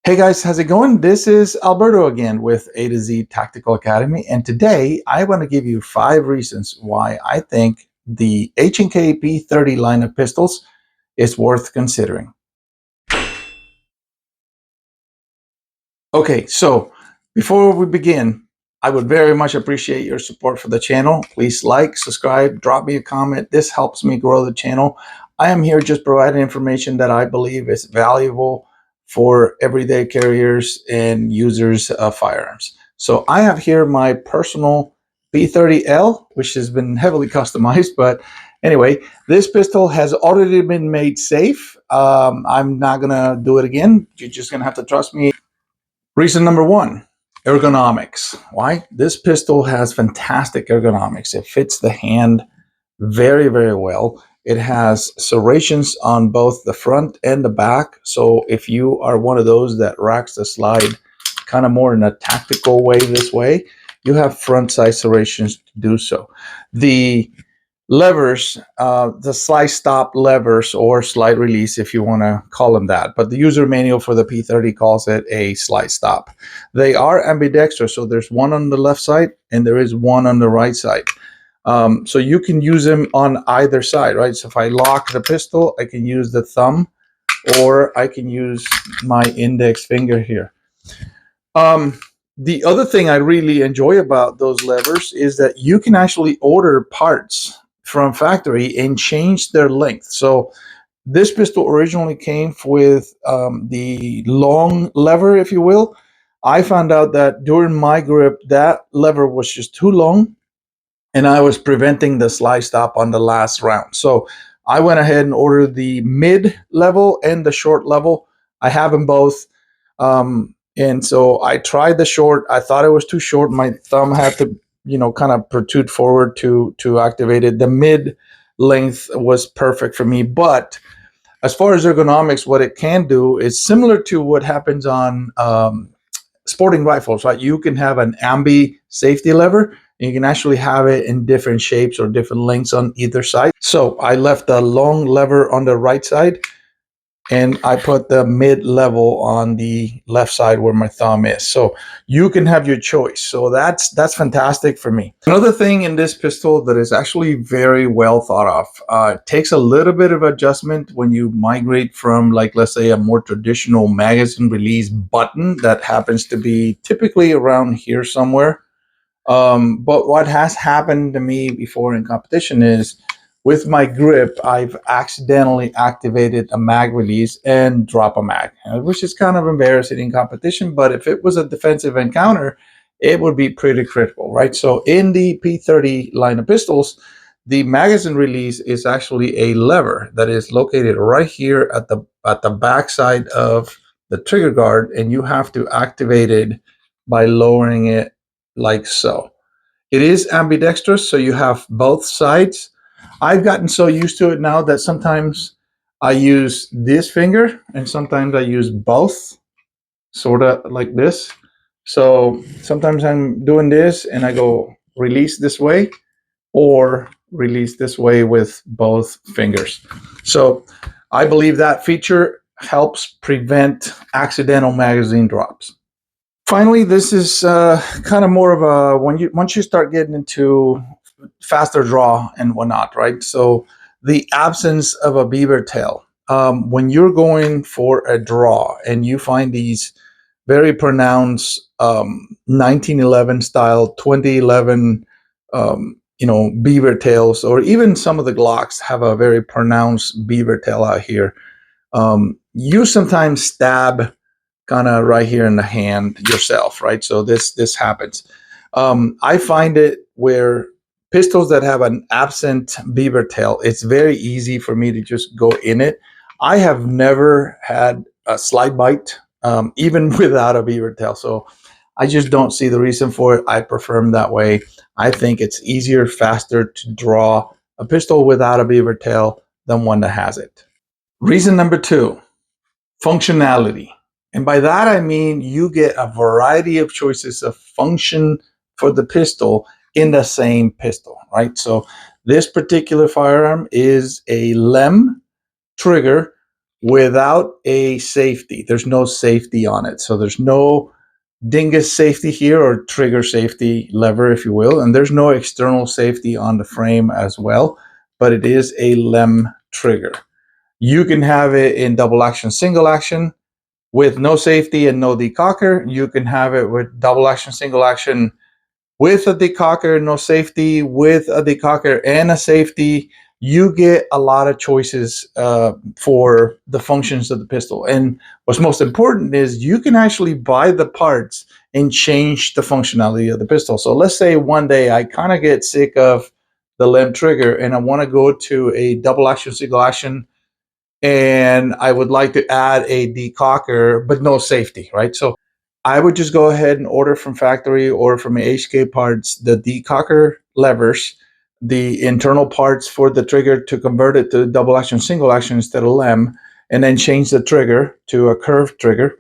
Hey guys, how's it going? This is Alberto again with A to Z Tactical Academy, and today I want to give you 5 reasons why I think the H&K P30 line of pistols is worth considering. Okay, so before we begin, I would very much appreciate your support for the channel. Please like, subscribe, drop me a comment. This helps me grow the channel. I am here just providing information that I believe is valuable for everyday carriers and users of firearms. So I have here my personal P30L, which has been heavily customized, but anyway, this pistol has already been made safe. I'm not gonna do it again. You're just gonna have to trust me. Reason number 1, ergonomics. Why? This pistol has fantastic ergonomics. It fits the hand very, very well. It has serrations on both the front and the back. So if you are one of those that racks the slide kind of more in a tactical way this way, you have front side serrations to do so. The levers, the slide stop levers or slide release, if you want to call them that, but the user manual for the P30 calls it a slide stop. They are ambidextrous, so there's one on the left side and there is one on the right side. So you can use them on either side, right? So if I lock the pistol, I can use the thumb or I can use my index finger here. The other thing I really enjoy about those levers is that you can actually order parts from factory and change their length. So this pistol originally came with the long lever, if you will. I found out that during my grip, that lever was just too long and I was preventing the slide stop on the last round. So I went ahead and ordered the mid level and the short level. I have them both. And so I tried the short. I thought it was too short. My thumb had to, kind of protrude forward to activate it. The mid length was perfect for me. But as far as ergonomics, what it can do is similar to what happens on sporting rifles, right? You can have an ambi safety lever. And you can actually have it in different shapes or different lengths on either side. So I left the long lever on the right side and I put the mid level on the left side where my thumb is. So you can have your choice. So that's fantastic for me. Another thing in this pistol that is actually very well thought of, it takes a little bit of adjustment when you migrate from, like, let's say a more traditional magazine release button that happens to be typically around here somewhere. But what has happened to me before in competition is with my grip, I've accidentally activated a mag release and drop a mag, which is kind of embarrassing in competition. But if it was a defensive encounter, it would be pretty critical, right? So in the P30 line of pistols, the magazine release is actually a lever that is located right here at the back side of the trigger guard, and you have to activate it by lowering it like so. It is ambidextrous, so you have both sides. I've gotten so used to it now that sometimes I use this finger and sometimes I use both, sort of like this. So sometimes I'm doing this and I go release this way or release this way with both fingers. So I believe that feature helps prevent accidental magazine drops. Finally, this is kind of more of a once you start getting into faster draw and whatnot, right? So the absence of a beaver tail. When you're going for a draw and you find these very pronounced 1911 style, 2011, beaver tails, or even some of the Glocks have a very pronounced beaver tail out here. You sometimes stab kind of right here in the hand yourself, right? So this happens. I find it where pistols that have an absent beaver tail, it's very easy for me to just go in it. I have never had a slide bite, even without a beaver tail. So I just don't see the reason for it. I prefer them that way. I think it's easier, faster to draw a pistol without a beaver tail than one that has it. Reason number 2, functionality. And by that, I mean you get a variety of choices of function for the pistol in the same pistol, right? So this particular firearm is a LEM trigger, without a safety. There's no safety on it. So there's no dingus safety here, or trigger safety lever, if you will. And there's no external safety on the frame as well, but it is a LEM trigger. You can have it in double action, single action with no safety and no decocker. You can have it with double action, single action with a decocker, no safety, with a decocker and a safety. You get a lot of choices for the functions of the pistol. And what's most important is you can actually buy the parts and change the functionality of the pistol. So let's say one day I kind of get sick of the LEM trigger and I want to go to a double action, single action, and I would like to add a decocker, but no safety, right? So I would just go ahead and order from factory or from H&K parts the decocker levers, the internal parts for the trigger to convert it to double action, single action instead of LEM, and then change the trigger to a curved trigger.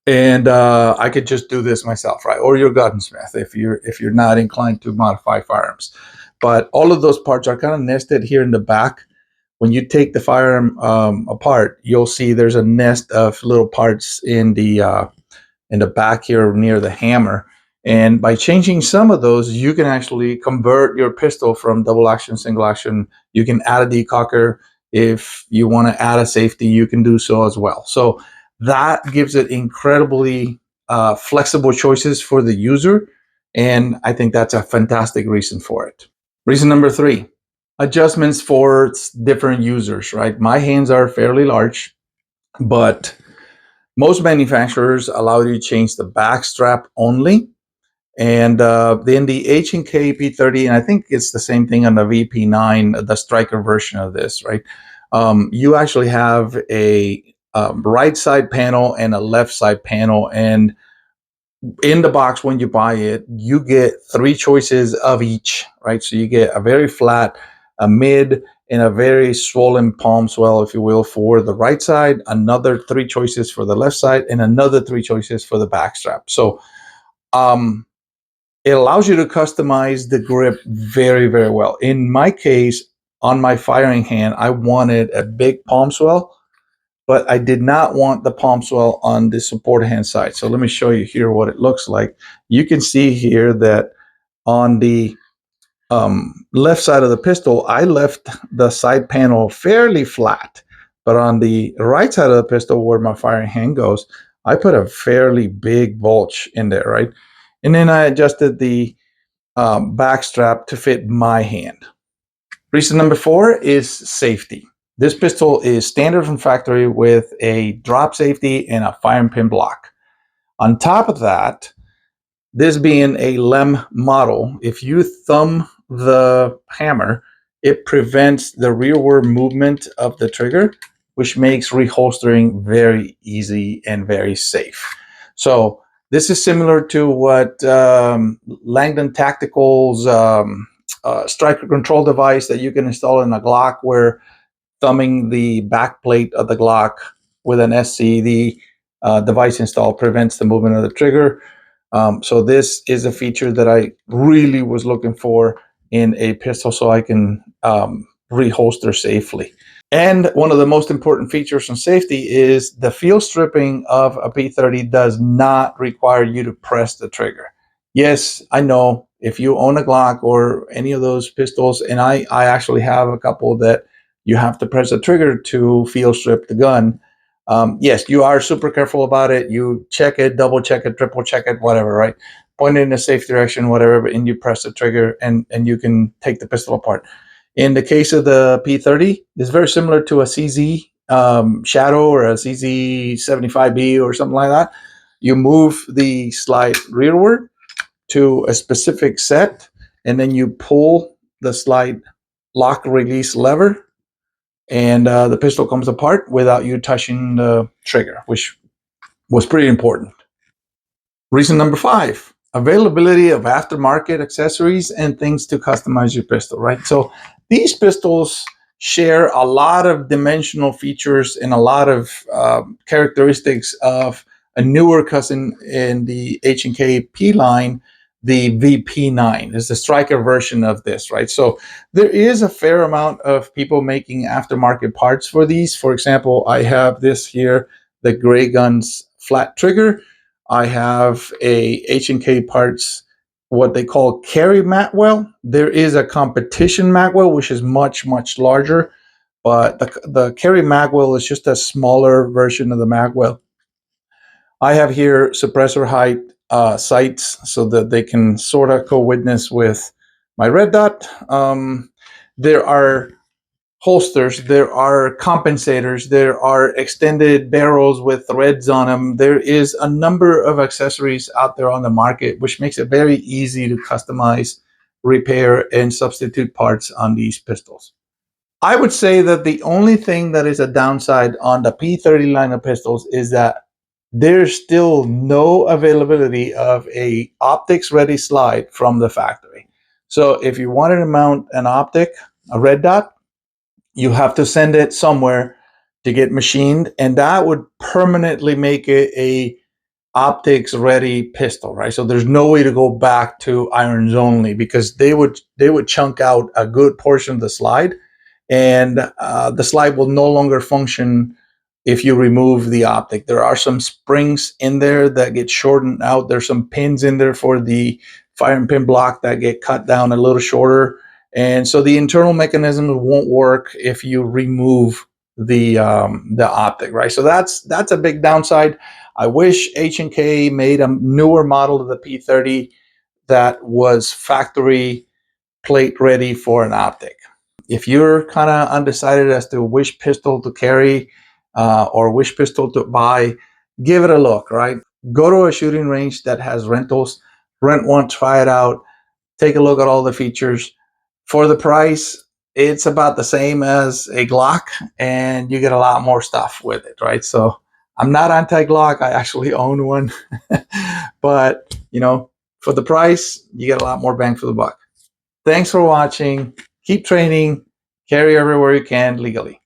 And I could just do this myself, right? Or your gunsmith if you're not inclined to modify firearms. But all of those parts are kind of nested here in the back. When you take the firearm apart, you'll see there's a nest of little parts in the back here near the hammer. And by changing some of those, you can actually convert your pistol from double action, single action. You can add a decocker. If you want to add a safety, you can do so as well. So that gives it incredibly flexible choices for the user. And I think that's a fantastic reason for it. Reason number 3, adjustments for different users, right? My hands are fairly large, but most manufacturers allow you to change the back strap only. And then the H&K P30, and I think it's the same thing on the VP9, the striker version of this, right? You actually have a right side panel and a left side panel. And in the box, when you buy it, you get 3 choices of each, right? So you get a very flat, a mid, and a very swollen palm swell, if you will, for the right side, another 3 choices for the left side, and another 3 choices for the back strap. So it allows you to customize the grip very, very well. In my case, on my firing hand, I wanted a big palm swell, but I did not want the palm swell on the support hand side. So let me show you here what it looks like. You can see here that on the left side of the pistol, I left the side panel fairly flat, but on the right side of the pistol where my firing hand goes, I put a fairly big bulge in there, right? And then I adjusted the back strap to fit my hand. Reason number 4 is safety. This pistol is standard from factory with a drop safety and a firing pin block. On top of that, this being a LEM model, if you thumb the hammer, it prevents the rearward movement of the trigger, which makes reholstering very easy and very safe. So this is similar to what Langdon Tactical's striker control device that you can install in a Glock, where thumbing the back plate of the Glock with an SCD device install prevents the movement of the trigger. So this is a feature that I really was looking for in a pistol so I can reholster safely. And one of the most important features on safety is the field stripping of a P30 does not require you to press the trigger. Yes, I know if you own a Glock or any of those pistols, and I actually have a couple that you have to press the trigger to field strip the gun. Yes, you are super careful about it. You check it, double check it, triple check it, whatever, right? Point it in a safe direction, whatever, and you press the trigger and you can take the pistol apart. In the case of the P30, it's very similar to a CZ Shadow or a CZ75B or something like that. You move the slide rearward to a specific set, and then you pull the slide lock release lever, and the pistol comes apart without you touching the trigger, which was pretty important. Reason number 5, availability of aftermarket accessories and things to customize your pistol, right? So these pistols share a lot of dimensional features and a lot of characteristics of a newer cousin in the H&K P line the VP9. It's the striker version of this, right? So there is a fair amount of people making aftermarket parts for these. For example, I have this here, the Gray Guns flat trigger. I have a H&K Parts, what they call carry matwell. There is a competition matwell, which is much, much larger, but the carry magwell is just a smaller version of the magwell. I have here suppressor height sights so that they can sort of co-witness with my red dot. There are holsters, there are compensators, there are extended barrels with threads on them. There is a number of accessories out there on the market, which makes it very easy to customize, repair, and substitute parts on these pistols. I would say that the only thing that is a downside on the P30 line of pistols is that there's still no availability of a optics ready slide from the factory. So if you wanted to mount an optic, a red dot, you have to send it somewhere to get machined, and that would permanently make it a optics ready pistol, right? So there's no way to go back to irons only, because they would chunk out a good portion of the slide, and the slide will no longer function if you remove the optic. There are some springs in there that get shortened out. There's some pins in there for the firing pin block that get cut down a little shorter. And so the internal mechanisms won't work if you remove the optic, right? So that's a big downside. I wish H&K made a newer model of the P30 that was factory plate ready for an optic. If you're kind of undecided as to which pistol to carry or which pistol to buy, give it a look, right? Go to a shooting range that has rentals, rent one, try it out, take a look at all the features. For the price, it's about the same as a Glock, and you get a lot more stuff with it, right? So I'm not anti-Glock. I actually own one. But, for the price, you get a lot more bang for the buck. Thanks for watching. Keep training. Carry everywhere you can legally.